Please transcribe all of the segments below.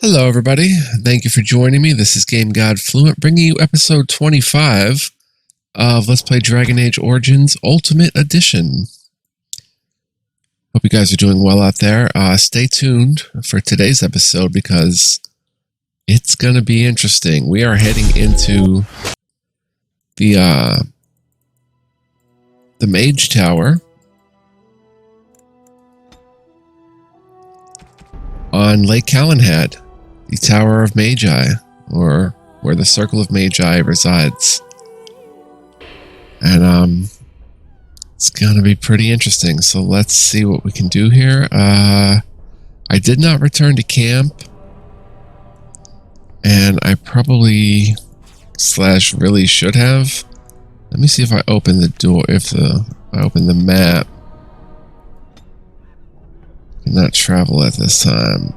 Hello, everybody. Thank you for joining me. This is Game God Fluent, bringing you episode 25 of Let's Play Dragon Age Origins Ultimate Edition. Hope you guys are doing well out there. Stay tuned for today's episode because it's going to be interesting. We are heading into the Mage Tower on Lake Calenhad. The Tower of Magi, or where the Circle of Magi resides. And it's gonna be pretty interesting. So let's see what we can do here. I did not return to camp, and I probably / really should have. Let me see if I open the door. If I open the map, I cannot travel at this time.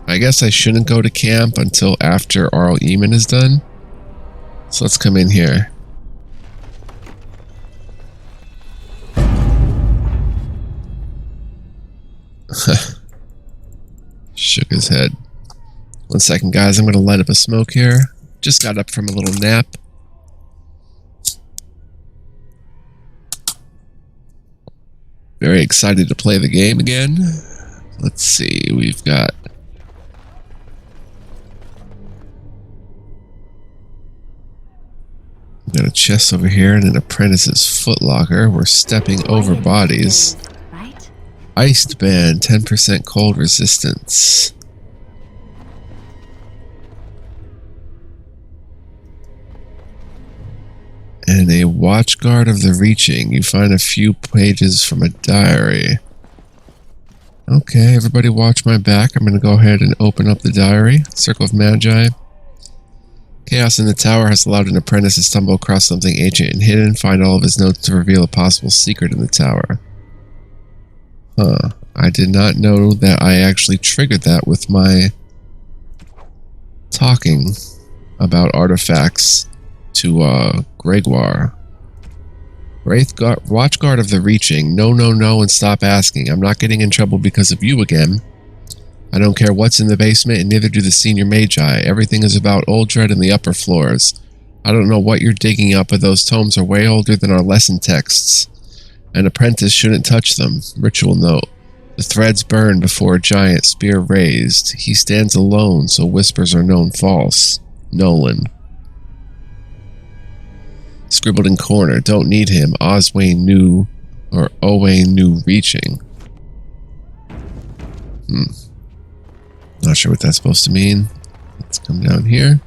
I guess I shouldn't go to camp until after Arl Eamon is done. So let's come in here. Shook his head. 1 second, guys. I'm going to light up a smoke here. Just got up from a little nap. Very excited to play the game again. Let's see. We've got a chest over here and an apprentice's footlocker. We're stepping over bodies. Iced band, 10% cold resistance. And a watchguard of the reaching. You find a few pages from a diary. Okay, everybody watch my back. I'm going to go ahead and open up the diary. Circle of Magi. Chaos in the tower has allowed an apprentice to stumble across something ancient and hidden, find all of his notes to reveal a possible secret in the tower. Huh. I did not know that I actually triggered that with my talking about artifacts to Gregoire. Watchguard of the Reaching. No, and stop asking. I'm not getting in trouble because of you again. I don't care what's in the basement, and neither do the senior magi. Everything is about Uldred and the upper floors. I don't know what you're digging up, but those tomes are way older than our lesson texts. An apprentice shouldn't touch them. Ritual note. The threads burn before a giant, spear raised. He stands alone, so whispers are known false. Nolan. Scribbled in corner. Don't need him. Oswayne knew, or Owain knew reaching. Not sure what that's supposed to mean. Let's come down here.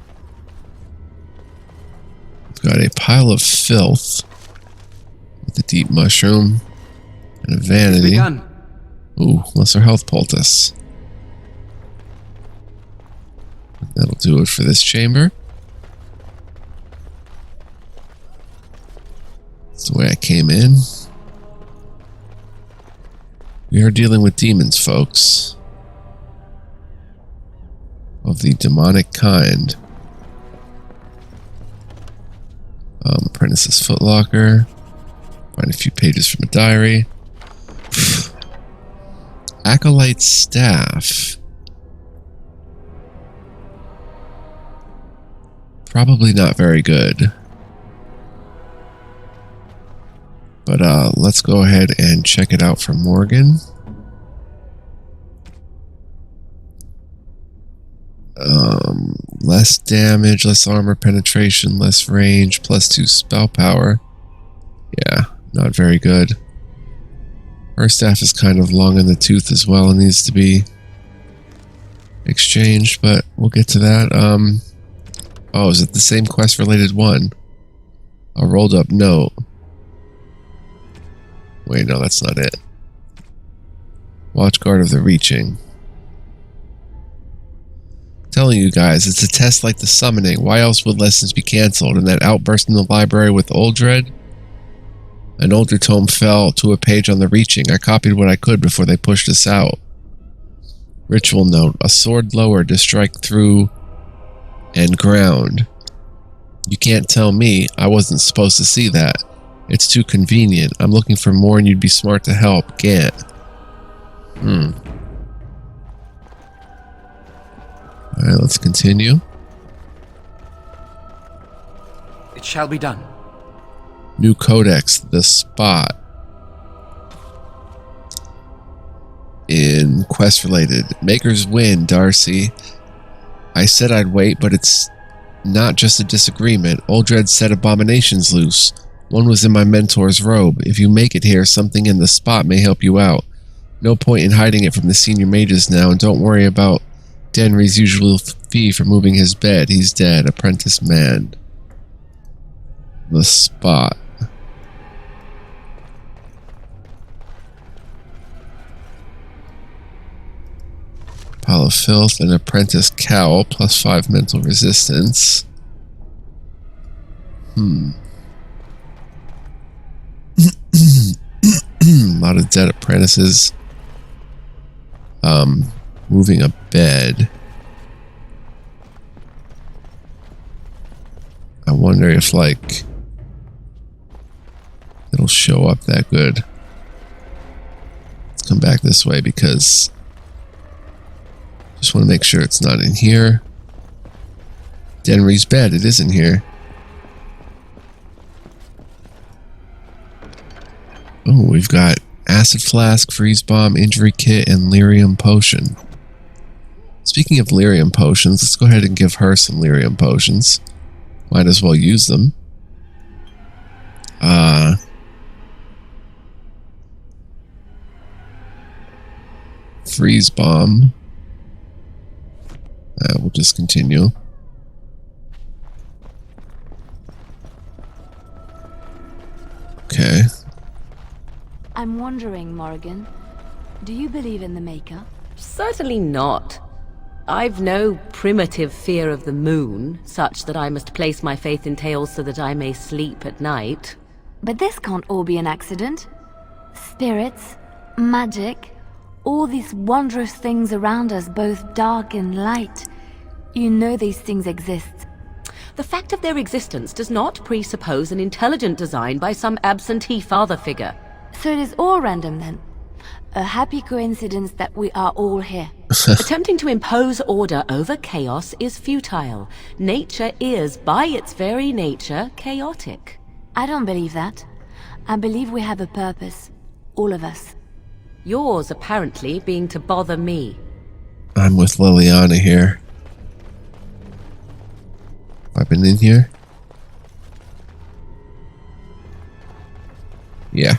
We've got a pile of filth with a deep mushroom and a vanity. Ooh, lesser health poultice. That'll do it for this chamber. That's the way I came in. We are dealing with demons, folks. Of the demonic kind. Apprentice's footlocker. Find a few pages from a diary. Acolyte's staff. Probably not very good. But let's go ahead and check it out for Morgan. Less damage, less armor penetration, less range, +2 spell power. Yeah, not very good. Her staff is kind of long in the tooth as well and needs to be exchanged, but we'll get to that. Oh, is it the same quest related one? A rolled up note. Wait, no, that's not it. Watchguard of the Reaching. Telling you guys, it's a test like the summoning. Why else would lessons be cancelled? And that outburst in the library with Uldred? An older tome fell to a page on the Reaching. I copied what I could before they pushed us out. Ritual note. A sword lowered to strike through and ground. You can't tell me. I wasn't supposed to see that. It's too convenient. I'm looking for more and you'd be smart to help. Gant. Alright, let's continue. It shall be done. New codex, the spot. In quest related. Makers win, Darcy. I said I'd wait, but it's not just a disagreement. Uldred set abominations loose. One was in my mentor's robe. If you make it here, something in the spot may help you out. No point in hiding it from the senior mages now, and don't worry about Denry's usual fee for moving his bed. He's dead. Apprentice man. The spot. Pile of filth, an apprentice cowl, plus 5 mental resistance. A lot of dead apprentices. Moving a bed. I wonder if, like, it'll show up that good. Let's come back this way because just want to make sure it's not in here. Denry's bed, it is in here. Oh, we've got acid flask, freeze bomb, injury kit, and lyrium potion. Speaking of lyrium potions, let's go ahead and give her some lyrium potions. Might as well use them. Freeze bomb. We'll just continue. Okay. I'm wondering, Morrigan, do you believe in the Maker? Certainly not. I've no primitive fear of the moon, such that I must place my faith in tales so that I may sleep at night. But this can't all be an accident. Spirits, magic, all these wondrous things around us, both dark and light. You know these things exist. The fact of their existence does not presuppose an intelligent design by some absentee father figure. So it is all random then. A happy coincidence that we are all here. Attempting to impose order over chaos is futile. Nature is, by its very nature, chaotic. I don't believe that. I believe we have a purpose. All of us. Yours, apparently, being to bother me. I'm with Liliana here. Have I been in here? Yeah.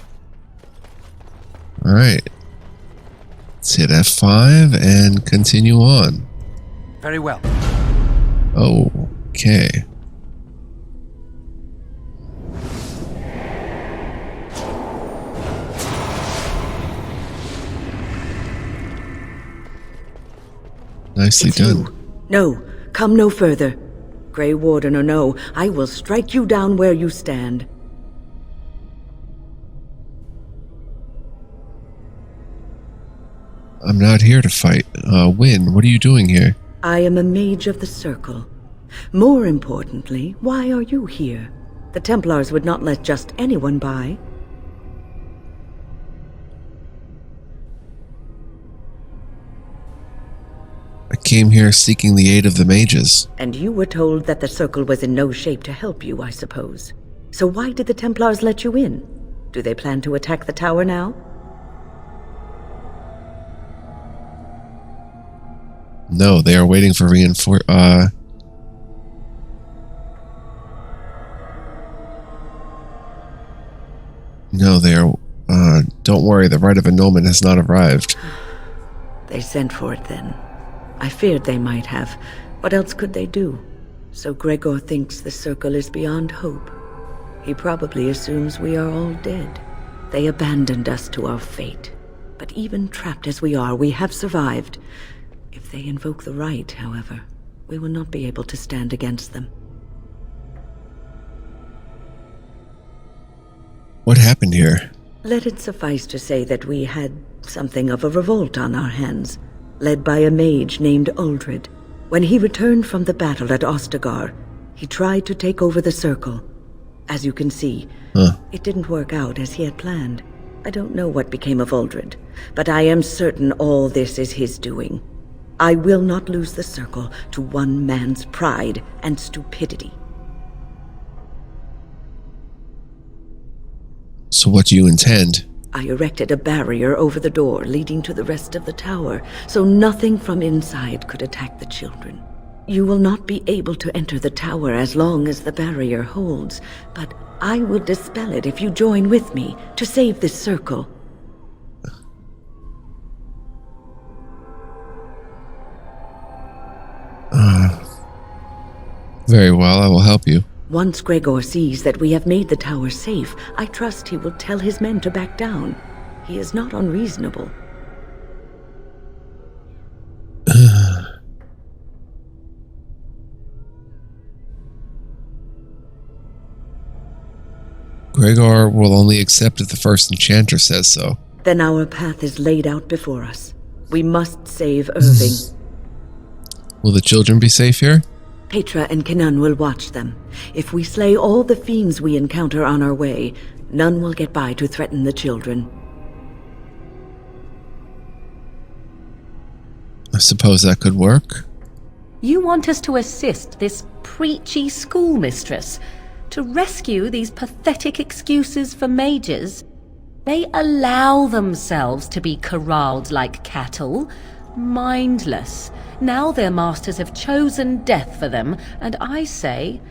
Alright. Let's hit F5 and continue on. Very well. Okay. Nicely done. You. No, come no further. Grey Warden or no, I will strike you down where you stand. I'm not here to fight. Win, what are you doing here? I am a mage of the Circle. More importantly, why are you here? The Templars would not let just anyone by. I came here seeking the aid of the mages. And you were told that the Circle was in no shape to help you, I suppose. So why did the Templars let you in? Do they plan to attack the tower now? No, they are waiting for No, they are... don't worry, the Rite of Annulment has not arrived. They sent for it then. I feared they might have. What else could they do? So Gregor thinks the Circle is beyond hope. He probably assumes we are all dead. They abandoned us to our fate. But even trapped as we are, we have survived. If they invoke the right, however, we will not be able to stand against them. What happened here? Let it suffice to say that we had something of a revolt on our hands, led by a mage named Uldred. When he returned from the battle at Ostagar, he tried to take over the Circle. As you can see, it didn't work out as he had planned. I don't know what became of Uldred, but I am certain all this is his doing. I will not lose the circle to one man's pride and stupidity. So what do you intend? I erected a barrier over the door leading to the rest of the tower, so nothing from inside could attack the children. You will not be able to enter the tower as long as the barrier holds, but I will dispel it if you join with me to save this circle. Very well, I will help you. Once Gregor sees that we have made the tower safe, I trust he will tell his men to back down. He is not unreasonable. Gregor will only accept if the first enchanter says so. Then our path is laid out before us. We must save Irving. Will the children be safe here? Petra and Kenan will watch them. If we slay all the fiends we encounter on our way, none will get by to threaten the children. I suppose that could work. You want us to assist this preachy schoolmistress to rescue these pathetic excuses for mages? They allow themselves to be corralled like cattle, mindless. Now their masters have chosen death for them, and I say,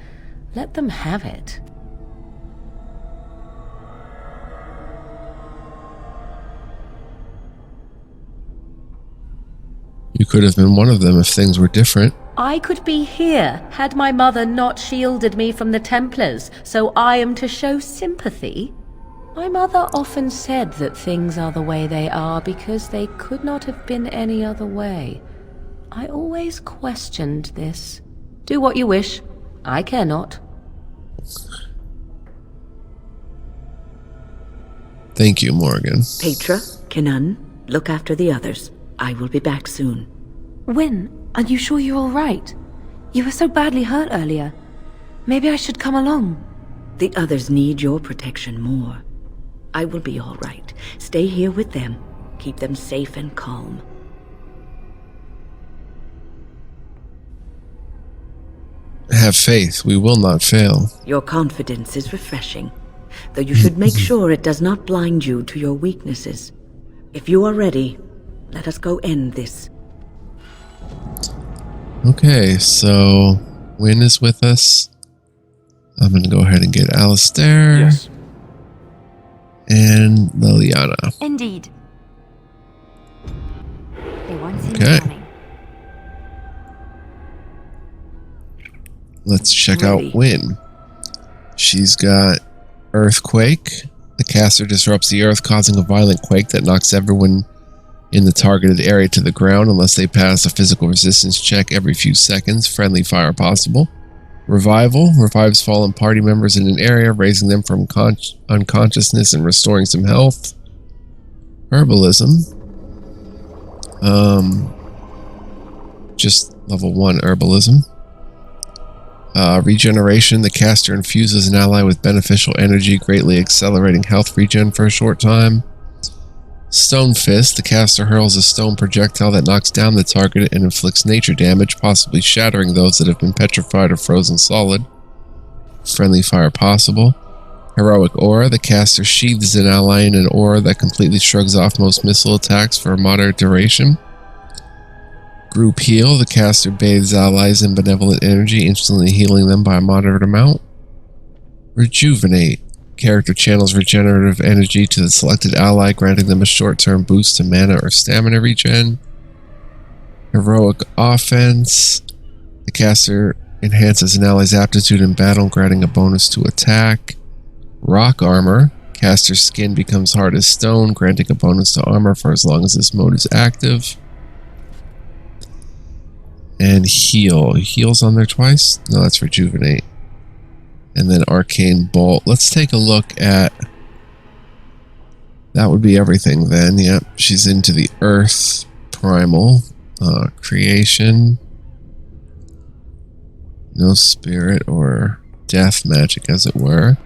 let them have it. You could have been one of them if things were different. I could be here had my mother not shielded me from the Templars, so I am to show sympathy. My mother often said that things are the way they are because they could not have been any other way. I always questioned this. Do what you wish. I care not. Thank you, Morgan. Petra, Kenan, look after the others. I will be back soon. Wyn, are you sure you're all right? You were so badly hurt earlier. Maybe I should come along. The others need your protection more. I will be all right. Stay here with them. Keep them safe and calm. Have faith. We will not fail. Your confidence is refreshing, though you should make sure it does not blind you to your weaknesses. If you are ready, let us go end this. Okay, so Wyn is with us. I'm going to go ahead and get Alistair. Yes. And Liliana. Indeed. They won't see Okay. me coming. Let's check Ready. out Wyn. She's got Earthquake. The caster disrupts the earth, causing a violent quake that knocks everyone in the targeted area to the ground unless they pass a physical resistance check every few seconds. Friendly fire possible. Revival. Revives fallen party members in an area, raising them from unconsciousness and restoring some health. Herbalism. Just level 1 Herbalism. Regeneration. The caster infuses an ally with beneficial energy, greatly accelerating health regen for a short time. Stone Fist. The caster hurls a stone projectile that knocks down the target and inflicts nature damage, possibly shattering those that have been petrified or frozen solid. Friendly fire possible. Heroic Aura. The caster sheathes an ally in an aura that completely shrugs off most missile attacks for a moderate duration. Group Heal. The caster bathes allies in benevolent energy, instantly healing them by a moderate amount. Rejuvenate. Character channels regenerative energy to the selected ally, granting them a short-term boost to mana or stamina regen. Heroic Offense. The caster enhances an ally's aptitude in battle, granting a bonus to attack. Rock Armor. Caster's skin becomes hard as stone, granting a bonus to armor for as long as this mode is active. And Heal. Heals on there twice? No, that's Rejuvenate. And then Arcane Bolt. Let's take a look at... That would be everything then. Yep, she's into the Earth Primal. Creation. No spirit or death magic, as it were.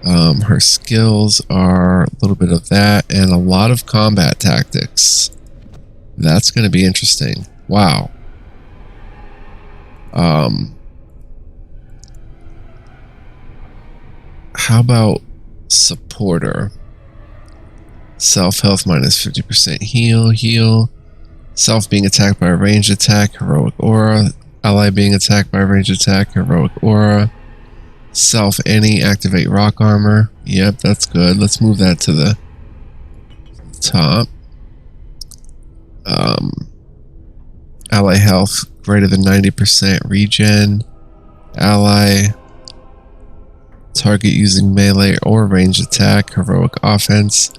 Her skills are a little bit of that and a lot of combat tactics. That's going to be interesting. Wow. How about supporter? Self-health minus 50% heal. Self being attacked by a ranged attack, heroic aura. Ally being attacked by a ranged attack, heroic aura. Self any, activate rock armor. Yep, that's good. Let's move that to the top. Ally health greater than 90% regen. Ally target using melee or ranged attack, heroic offense.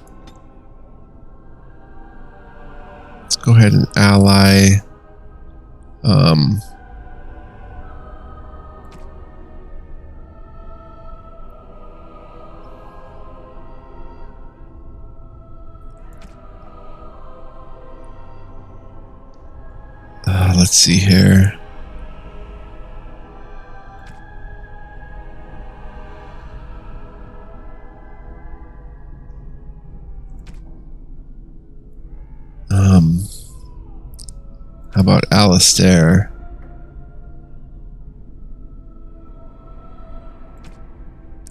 Let's go ahead and ally let's see here. How about Alistair?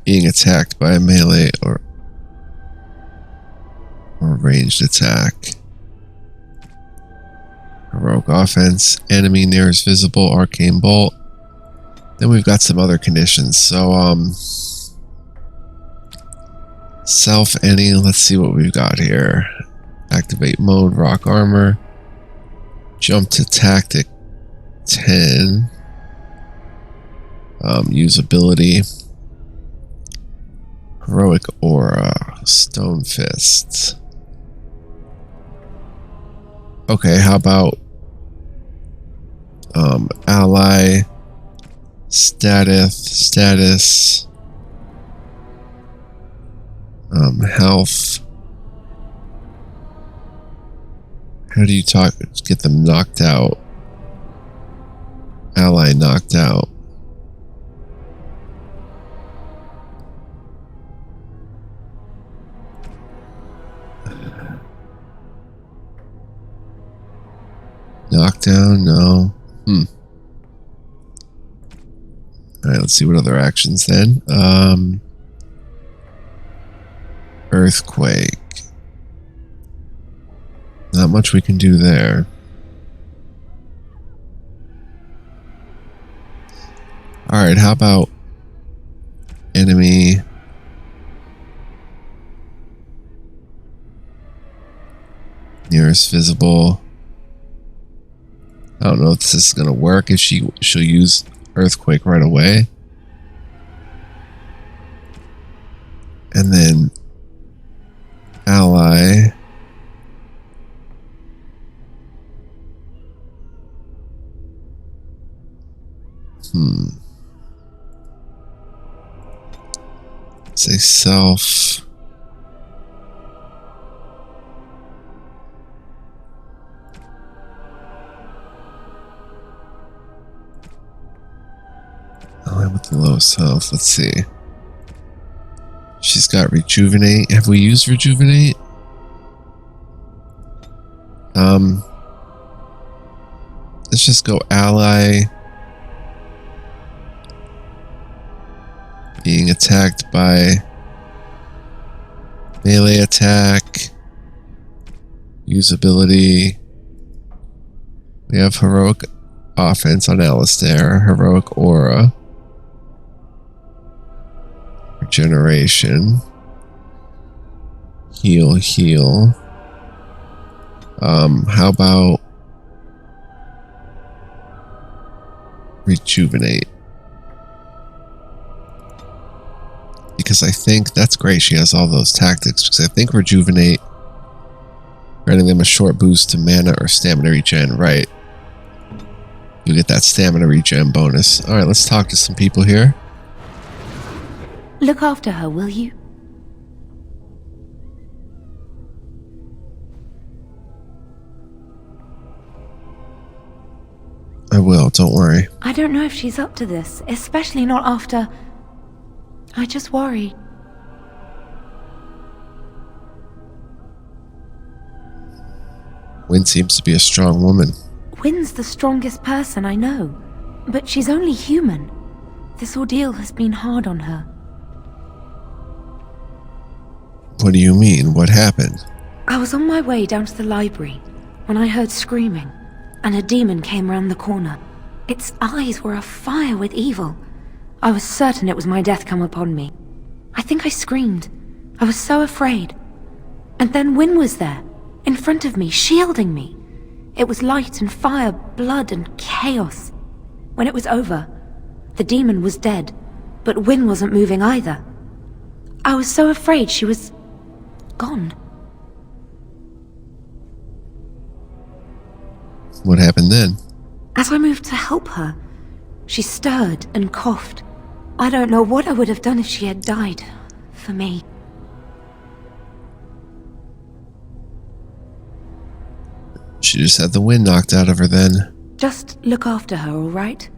Being attacked by a melee or ranged attack. Heroic offense. Enemy nearest visible. Arcane Bolt. Then we've got some other conditions. So, self any. Let's see what we've got here. Activate mode. Rock armor. Jump to tactic 10. Usability. Heroic aura. Stone fist. Okay, how about ally status health. How do you get them knocked out? Ally knocked out. Knockdown? No. Alright, let's see what other actions then. Earthquake. Not much we can do there. Alright, how about enemy nearest visible? I don't know if this is gonna work. If she'll use earthquake right away. And then ally say self with the lowest health. Let's see. She's got rejuvenate. Have we used rejuvenate? Let's just go ally being attacked by melee attack. Usability. We have heroic offense on Alistair. Heroic aura. Regeneration. Heal. How about rejuvenate? Because I think that's great. She has all those tactics. Because I think rejuvenate, granting them a short boost to mana or stamina regen, right? You get that stamina regen bonus. Alright, let's talk to some people here. Look after her, will you? I will, don't worry. I don't know if she's up to this, especially not after... I just worry. Wynn seems to be a strong woman. Wynn's the strongest person I know, but she's only human. This ordeal has been hard on her. What do you mean? What happened? I was on my way down to the library when I heard screaming, and a demon came round the corner. Its eyes were afire with evil. I was certain it was my death come upon me. I think I screamed. I was so afraid. And then Wynn was there, in front of me, shielding me. It was light and fire, blood and chaos. When it was over, the demon was dead, but Wynn wasn't moving either. I was so afraid she was gone. What happened then? As I moved to help her, she stirred and coughed. I don't know what I would have done if she had died. For me. She just had the wind knocked out of her then. Just look after her, all right?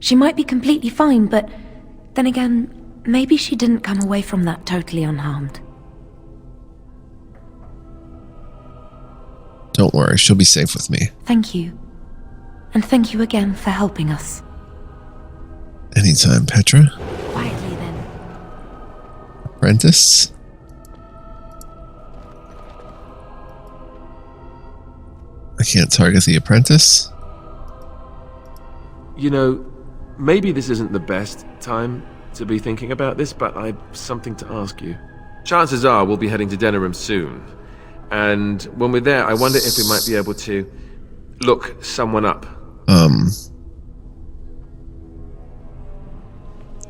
She might be completely fine, but then again, maybe she didn't come away from that totally unharmed. Don't worry, she'll be safe with me. Thank you. And thank you again for helping us. Anytime, Petra. Quietly then. Apprentice? I can't target the apprentice? You know, maybe this isn't the best time to be thinking about this, but I've something to ask you. Chances are we'll be heading to Denerim soon. And when we're there, I wonder if we might be able to look someone up.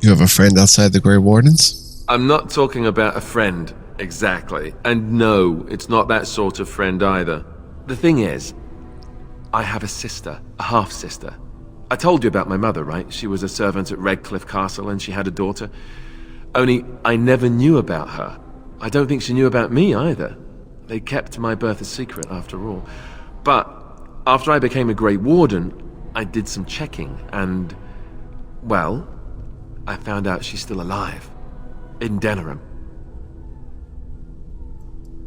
You have a friend outside the Grey Wardens? I'm not talking about a friend, exactly. And no, it's not that sort of friend either. The thing is, I have a sister, a half-sister. I told you about my mother, right? She was a servant at Redcliffe Castle and she had a daughter. Only, I never knew about her. I don't think she knew about me either. They kept my birth a secret, after all. But after I became a Grey Warden, I did some checking and, well, I found out she's still alive. In Denerim.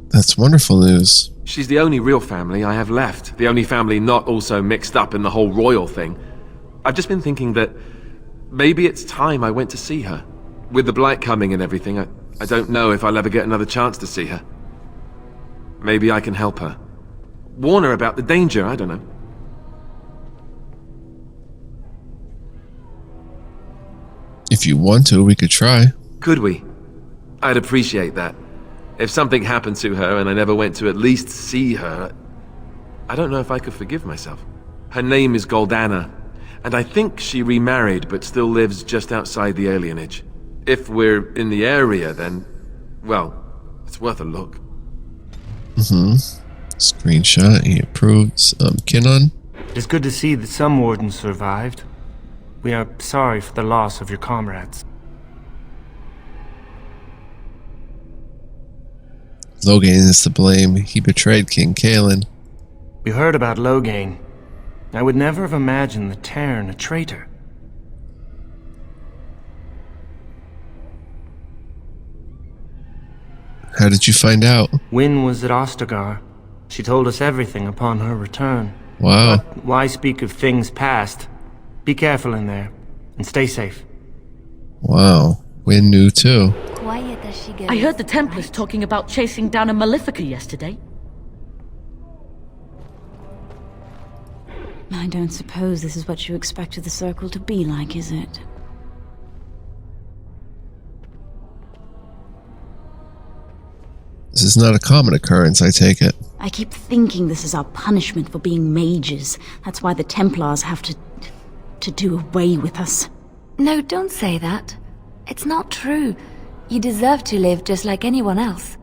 That's wonderful news. She's the only real family I have left. The only family not also mixed up in the whole royal thing. I've just been thinking that maybe it's time I went to see her. With the blight coming and everything, I don't know if I'll ever get another chance to see her. Maybe I can help her. Warn her about the danger, I don't know. If you want to, we could try. Could we? I'd appreciate that. If something happened to her and I never went to at least see her, I don't know if I could forgive myself. Her name is Goldana, and I think she remarried but still lives just outside the alienage. If we're in the area, then, well, it's worth a look. Screenshot, he approves. Kinnon? It is good to see that some wardens survived. We are sorry for the loss of your comrades. Loghain is to blame. He betrayed King Kaelin. We heard about Loghain. I would never have imagined the Terran a traitor. How did you find out? Wynn was at Ostagar. She told us everything upon her return. Wow. But why speak of things past? Be careful in there, and stay safe. Wow. Wynn knew too. Quiet as she goes. I heard the Templars talking about chasing down a Malefica yesterday. I don't suppose this is what you expected the Circle to be like, is it? This is not a common occurrence, I take it. I keep thinking this is our punishment for being mages. That's why the Templars have to do away with us. No, don't say that. It's not true. You deserve to live just like anyone else.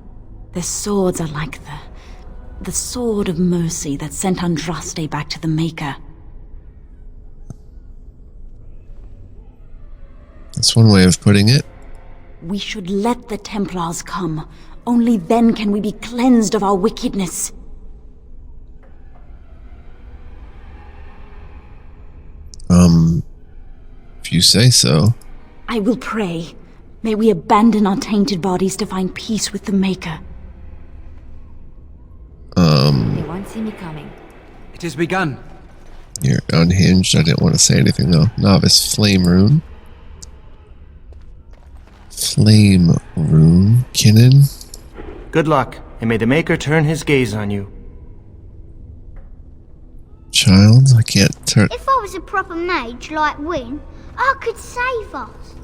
Their swords are like the sword of mercy that sent Andraste back to the Maker. That's one way of putting it. We should let the Templars come. Only then can we be cleansed of our wickedness. If you say so. I will pray. May we abandon our tainted bodies to find peace with the Maker. They won't see me coming. It has begun. You're unhinged. I didn't want to say anything though. Novice Flame Rune. Flame Rune. Kinnan. Good luck, and may the Maker turn his gaze on you. Child, I can't turn. If I was a proper mage like Wynne, I could save us.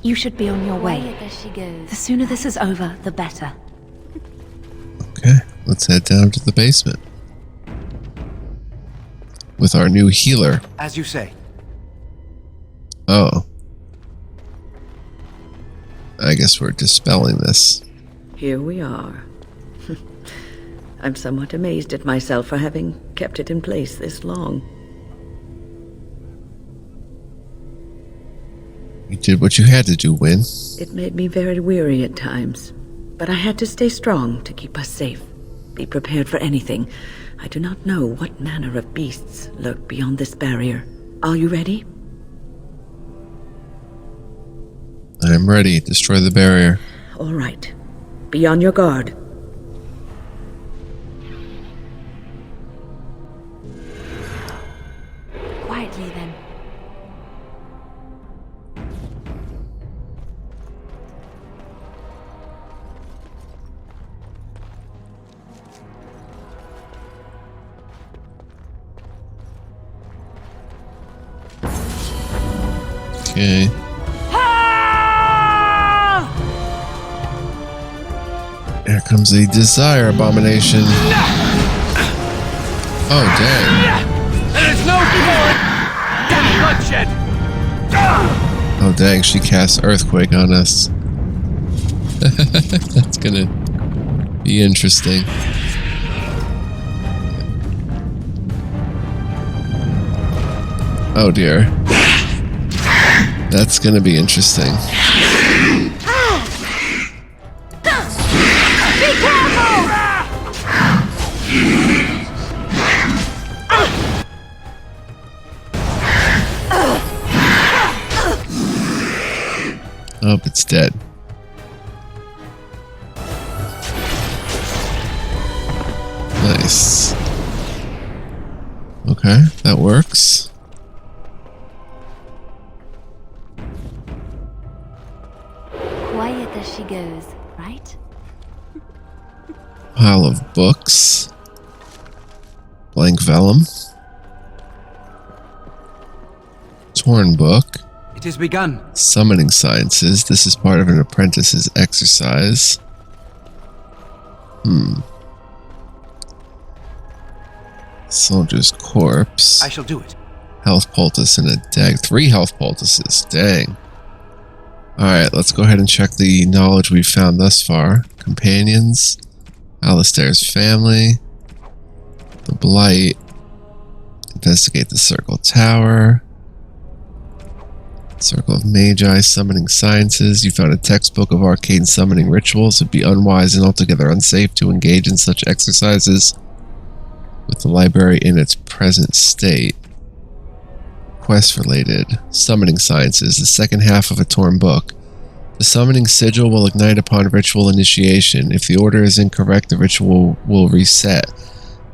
You should be on your way. There she goes. The sooner this is over, the better. Okay, let's head down to the basement. With our new healer. As you say. Oh. I guess we're dispelling this. Here we are. I'm somewhat amazed at myself for having kept it in place this long. You did what you had to do, Wynne. It made me very weary at times, but I had to stay strong to keep us safe. Be prepared for anything. I do not know what manner of beasts lurk beyond this barrier. Are you ready? I am ready. Destroy the barrier. All right. Be on your guard. Quietly then. Okay. Here comes a desire abomination. Oh, dang. There's no bloodshed. Oh, dang. She casts Earthquake on us. That's gonna be interesting. Oh, dear. That's gonna be interesting. Oh, it's dead. Nice. Okay, that works. Quiet as she goes, right? Pile of books. Blank vellum. Torn book. It has begun. Summoning sciences. This is part of an apprentice's exercise. Soldier's corpse. I shall do it. Health poultice and a dag. 3 health poultices. Dang. Alright, let's go ahead and check the knowledge we've found thus far. Companions. Alistair's family. The Blight. Investigate the Circle Tower. Circle of Magi, Summoning Sciences. You found a textbook of arcane summoning rituals. It would be unwise and altogether unsafe to engage in such exercises with the library in its present state. Quest related. Summoning Sciences, the second half of a torn book. The summoning sigil will ignite upon ritual initiation. If the order is incorrect, the ritual will reset.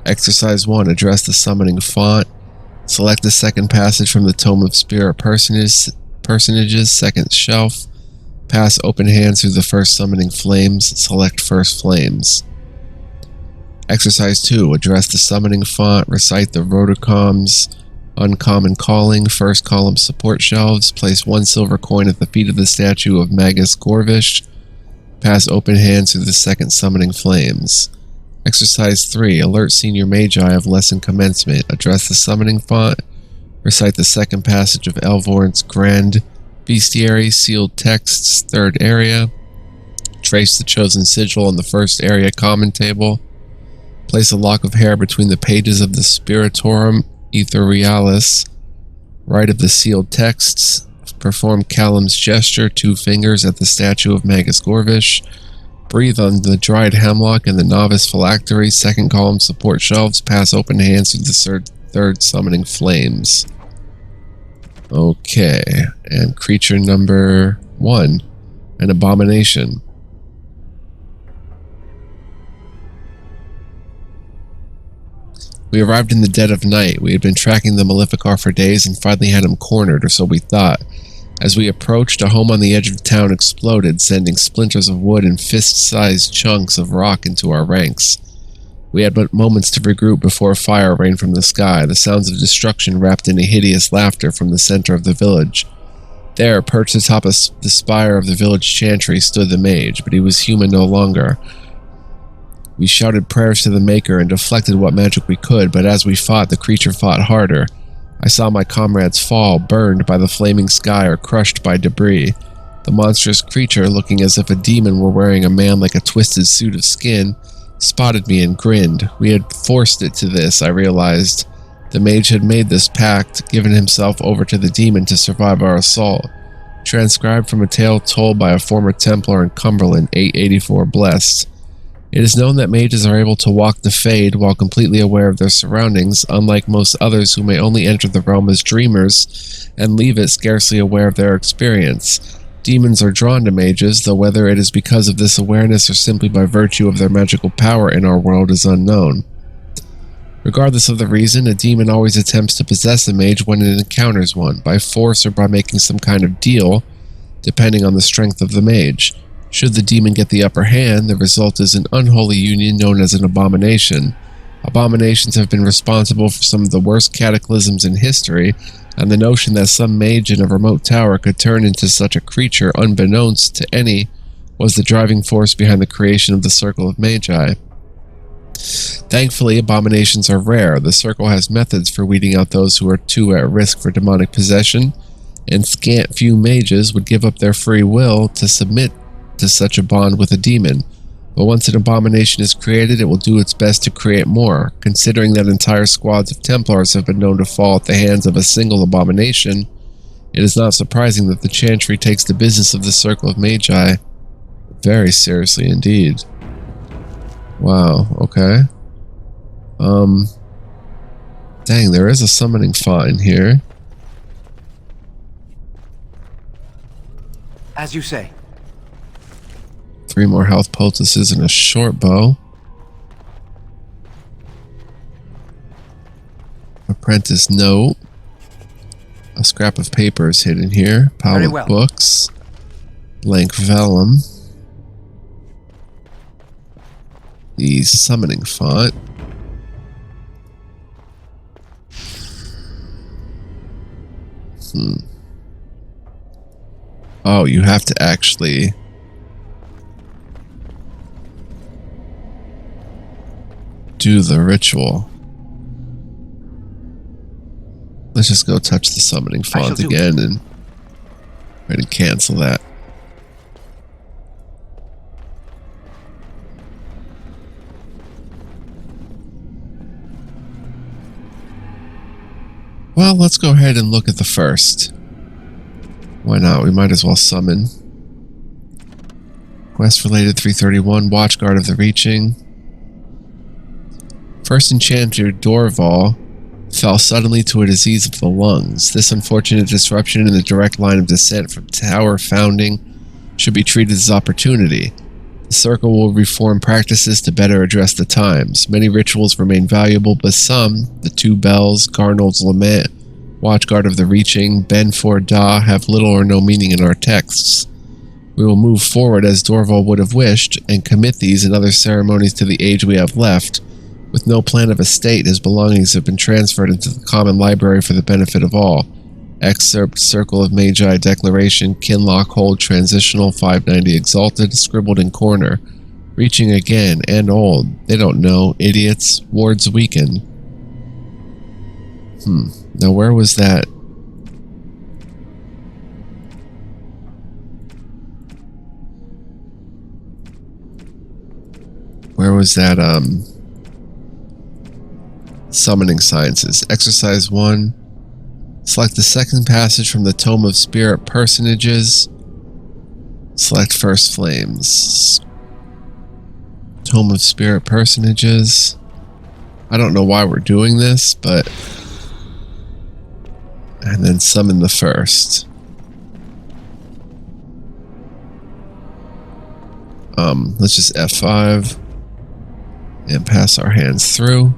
Exercise 1. Address the summoning font. Select the second passage from the Tome of Spirit Personages, second shelf. Pass open hands through the first summoning flames. Select first flames. Exercise 2. Address the summoning font. Recite the Rotocoms Uncommon Calling. First column support shelves. Place 1 silver coin at the feet of the statue of Magus Gorvish. Pass open hands through the second summoning flames. Exercise 3. Alert Senior Magi of lesson commencement. Address the summoning font. Recite the second passage of Elvorn's Grand Bestiary. Sealed texts. Third area. Trace the chosen sigil on the first area common table. Place a lock of hair between the pages of the Spiritorum Etherealis. Right of the sealed texts. Perform Callum's gesture, 2 fingers at the statue of Magus Gorvish. Breathe on the dried hemlock and the novice phylactery. Second column support shelves. Pass open hands through the third summoning flames. Okay. And creature number 1. An abomination. We arrived in the dead of night. We had been tracking the Maleficar for days and finally had him cornered, or so we thought. As we approached, a home on the edge of town exploded, sending splinters of wood and fist-sized chunks of rock into our ranks. We had but moments to regroup before a fire rained from the sky, the sounds of destruction wrapped in a hideous laughter from the center of the village. There, perched atop the spire of the village chantry, stood the mage, but he was human no longer. We shouted prayers to the Maker and deflected what magic we could, but as we fought, the creature fought harder. I saw my comrades fall, burned by the flaming sky or crushed by debris. The monstrous creature, looking as if a demon were wearing a man like a twisted suit of skin, spotted me and grinned. We had forced it to this, I realized. The mage had made this pact, given himself over to the demon to survive our assault. Transcribed from a tale told by a former Templar in Cumberland, 884 Blessed. It is known that mages are able to walk the Fade while completely aware of their surroundings, unlike most others who may only enter the realm as dreamers and leave it scarcely aware of their experience. Demons are drawn to mages, though whether it is because of this awareness or simply by virtue of their magical power in our world is unknown. Regardless of the reason, a demon always attempts to possess a mage when it encounters one, by force or by making some kind of deal, depending on the strength of the mage. Should the demon get the upper hand, the result is an unholy union known as an abomination. Abominations have been responsible for some of the worst cataclysms in history, and the notion that some mage in a remote tower could turn into such a creature unbeknownst to any was the driving force behind the creation of the Circle of Magi. Thankfully, abominations are rare. The Circle has methods for weeding out those who are too at risk for demonic possession, and scant few mages would give up their free will to submit to such a bond with a demon. But once an abomination is created, it will do its best to create more. Considering that entire squads of Templars have been known to fall at the hands of a single abomination, it is not surprising that the Chantry takes the business of the Circle of Magi very seriously indeed. Wow, okay. Dang, there is a summoning fine here. As you say. 3 more health poultices and a short bow. Apprentice note. A scrap of paper is hidden here. Pile of books. Blank vellum. The summoning font. Oh, you have to actually do the ritual. Let's just go touch the summoning font again and try to cancel that. Well, let's go ahead and look at the first. Why not? We might as well summon. Quest related 331, Watchguard of the Reaching. First enchanter Dorval fell suddenly to a disease of the lungs. This unfortunate disruption in the direct line of descent from tower founding should be treated as opportunity. The Circle will reform practices to better address the times. Many rituals remain valuable, but some, the Two Bells, Garnold's Lament, Watchguard of the Reaching, Benfor Da, have little or no meaning in our texts. We will move forward as Dorval would have wished, and commit these and other ceremonies to the age we have left. With no plan of estate, his belongings have been transferred into the common library for the benefit of all. Excerpt, Circle of Magi Declaration, Kinlock Hold Transitional, 590 Exalted, scribbled in corner. Reaching again, and old. They don't know, idiots. Wards weaken. Now where was that? Where was that, Summoning Sciences. Exercise 1. Select the second passage from the Tome of Spirit Personages. Select First Flames. Tome of Spirit Personages. I don't know why we're doing this, but... And then summon the first. Let's just F5. And pass our hands through.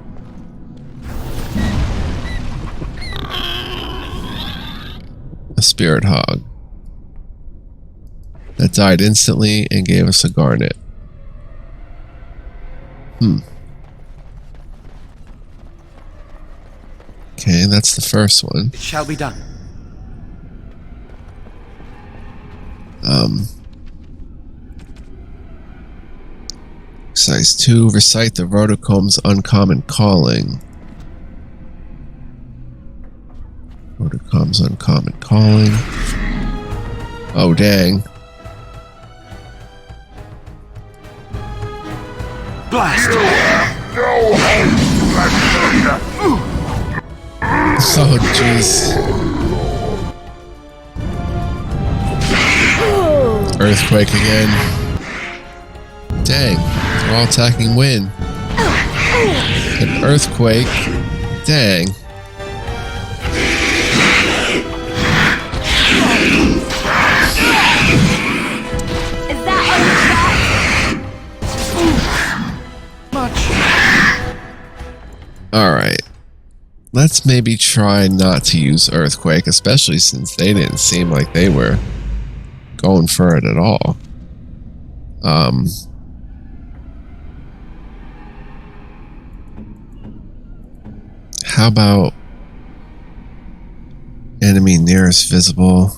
spirit hog. That died instantly and gave us a garnet. Okay, that's the first one. It shall be done. Exercise 2, recite the Rotocomb's uncommon calling. Rotocomb's uncommon calling. Oh, dang. Blast! Oh, jeez. Earthquake again. Dang, they're all attacking wind. An earthquake. Dang. Is that Alright. Let's maybe try not to use Earthquake, especially since they didn't seem like they were going for it at all. How about enemy nearest visible?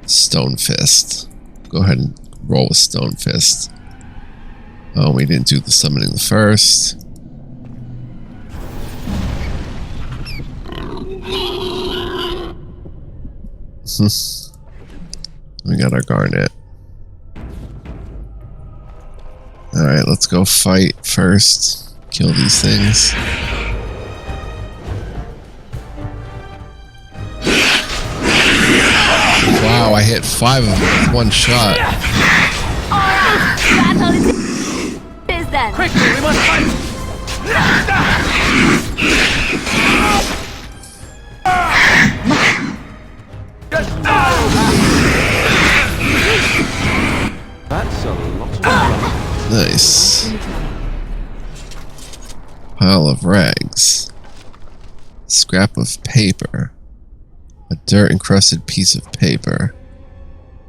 Stone Fist. Go ahead and roll with Stone Fist. Oh, we didn't do the summoning the first. We got our garnet. Alright, let's go fight first. Kill these things. Wow, I hit 5 of them with one shot. Quickly, we must fight! That's a lot of Nice. Pile of rags. Scrap of paper. A dirt-encrusted piece of paper.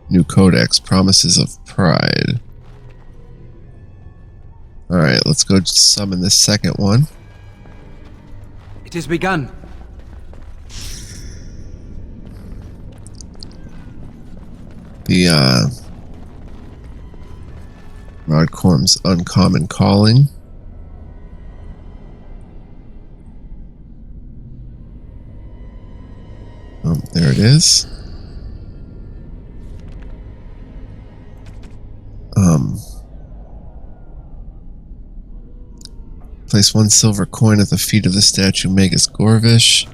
New codex. Promises of pride. Alright, let's go summon the second one. It has begun. The, Rodcorm's uncommon calling. There it is. Place 1 silver coin at the feet of the statue Magus Gorvish.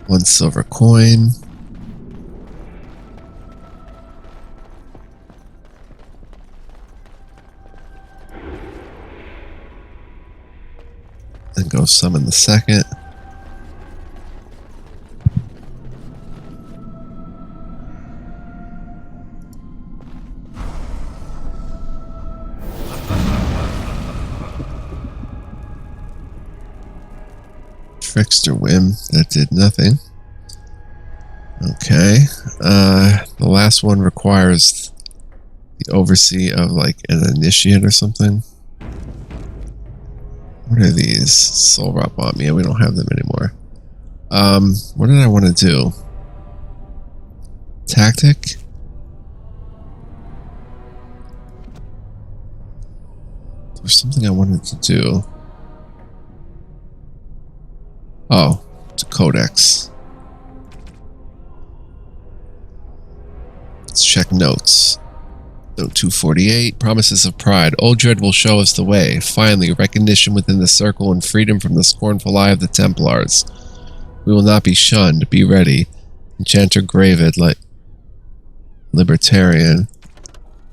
1 silver coin. Then go summon the second. Trickster Whim, that did nothing. Okay. The last one requires the oversee of like an initiate or something. What are these? Soul Rot Bomb. Yeah, we don't have them anymore. What did I want to do? Tactic? There's something I wanted to do. Oh, it's a codex. Let's check notes. Note 248, Promises of Pride. Uldred will show us the way. Finally, recognition within the circle and freedom from the scornful eye of the Templars. We will not be shunned. Be ready. Enchanter Gravid, like Libertarian.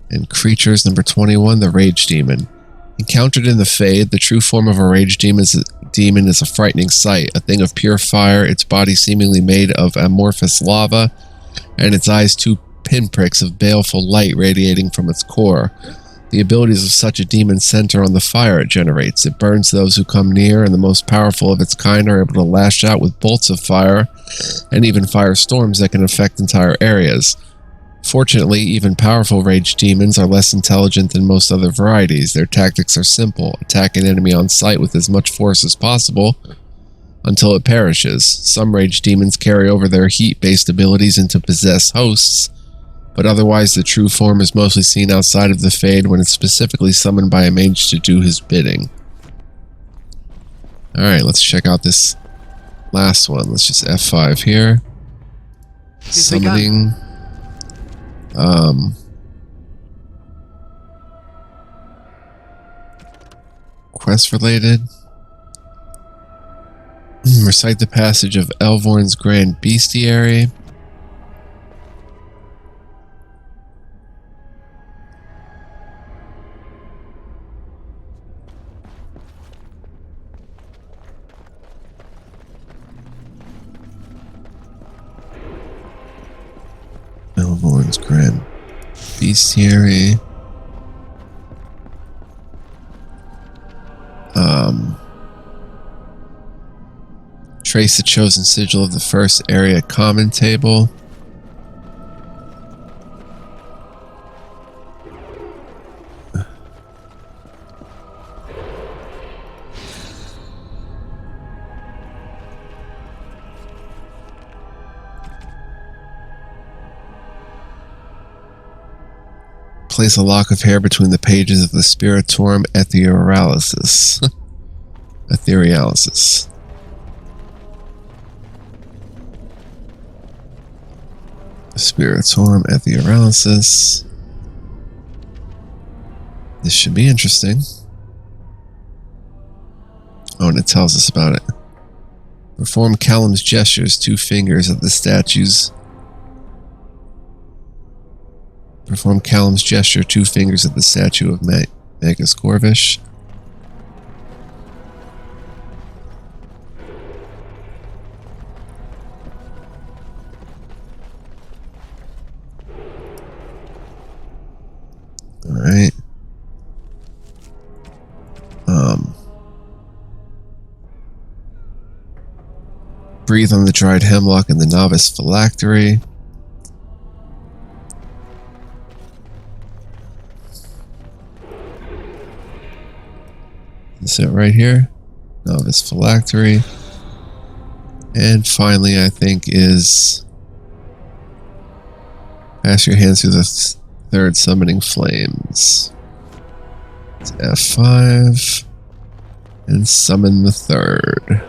And creatures number 21, the Rage Demon. Encountered in the Fade, the true form of a Rage Demon is a frightening sight. A thing of pure fire, its body seemingly made of amorphous lava, and its eyes two pinpricks of baleful light radiating from its core. The abilities of such a demon center on the fire it generates. It burns those who come near, and the most powerful of its kind are able to lash out with bolts of fire and even firestorms that can affect entire areas. Fortunately, even powerful rage demons are less intelligent than most other varieties. Their tactics are simple: attack an enemy on sight with as much force as possible until it perishes. Some rage demons carry over their heat-based abilities into possessed hosts, but otherwise the true form is mostly seen outside of the Fade when it's specifically summoned by a mage to do his bidding. Alright, let's check out this last one. Let's just F5 here. Summoning. Quest related. Recite the passage of Elvorn's Grand Bestiary. Elvorn's Grand Bestiary. Trace the chosen sigil of the first area common table. Place a lock of hair between the pages of the Spiritorum Etherealis. Etherealis. Spiritorum Etherealis. This should be interesting. Oh, and it tells us about it. Perform Callum's gestures, 2 fingers at the statues. Perform Callum's gesture, 2 fingers at the statue of Magus Corvish. Alright. Breathe on the dried hemlock in the novice phylactery. Is it right here? Novice phylactery. And finally, I think, is pass your hands through the third summoning flames. It's F5 and summon the third.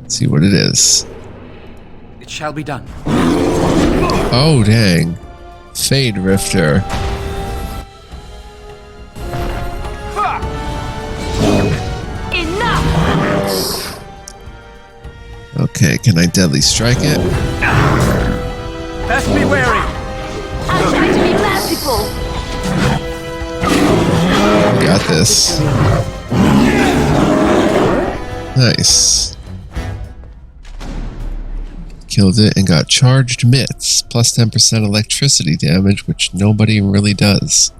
Let's see what it is. It shall be done. Oh, dang. Fade Rifter. Enough! Okay, can I deadly strike it? Best be wary. I'm trying to be merciful. Got this. Nice. Killed it and got charged mitts, plus 10% electricity damage, which nobody really does.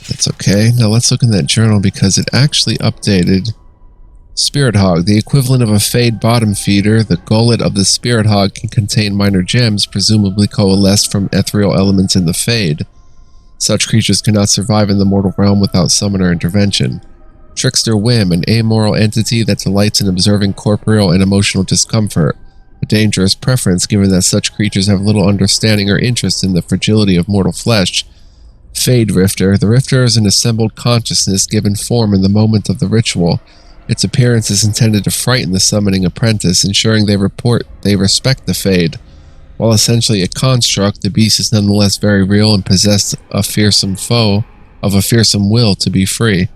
That's okay. Now let's look in that journal because it actually updated Spirit Hog, the equivalent of a Fade bottom feeder. The gullet of the Spirit Hog can contain minor gems, presumably coalesced from ethereal elements in the Fade. Such creatures cannot survive in the mortal realm without summoner intervention. Trickster Whim, an amoral entity that delights in observing corporeal and emotional discomfort. A dangerous preference given that such creatures have little understanding or interest in the fragility of mortal flesh. Fade Rifter. The Rifter is an assembled consciousness given form in the moment of the ritual. Its appearance is intended to frighten the summoning apprentice, ensuring they respect the Fade. While essentially a construct, the beast is nonetheless very real and possessed a fearsome foe of a fearsome will to be free.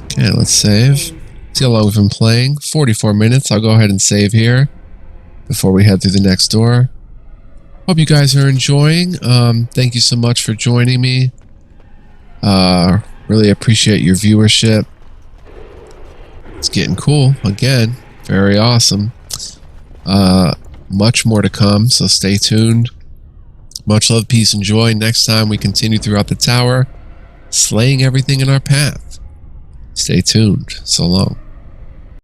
Okay, let's save. See how long we've been playing. 44 minutes. I'll go ahead and save here before we head through the next door. Hope you guys are enjoying. Thank you so much for joining me. Really appreciate your viewership. It's getting cool again. Very awesome. Much more to come, so stay tuned. Much love, peace, and joy. Next time we continue throughout the tower, slaying everything in our path. Stay tuned. So long.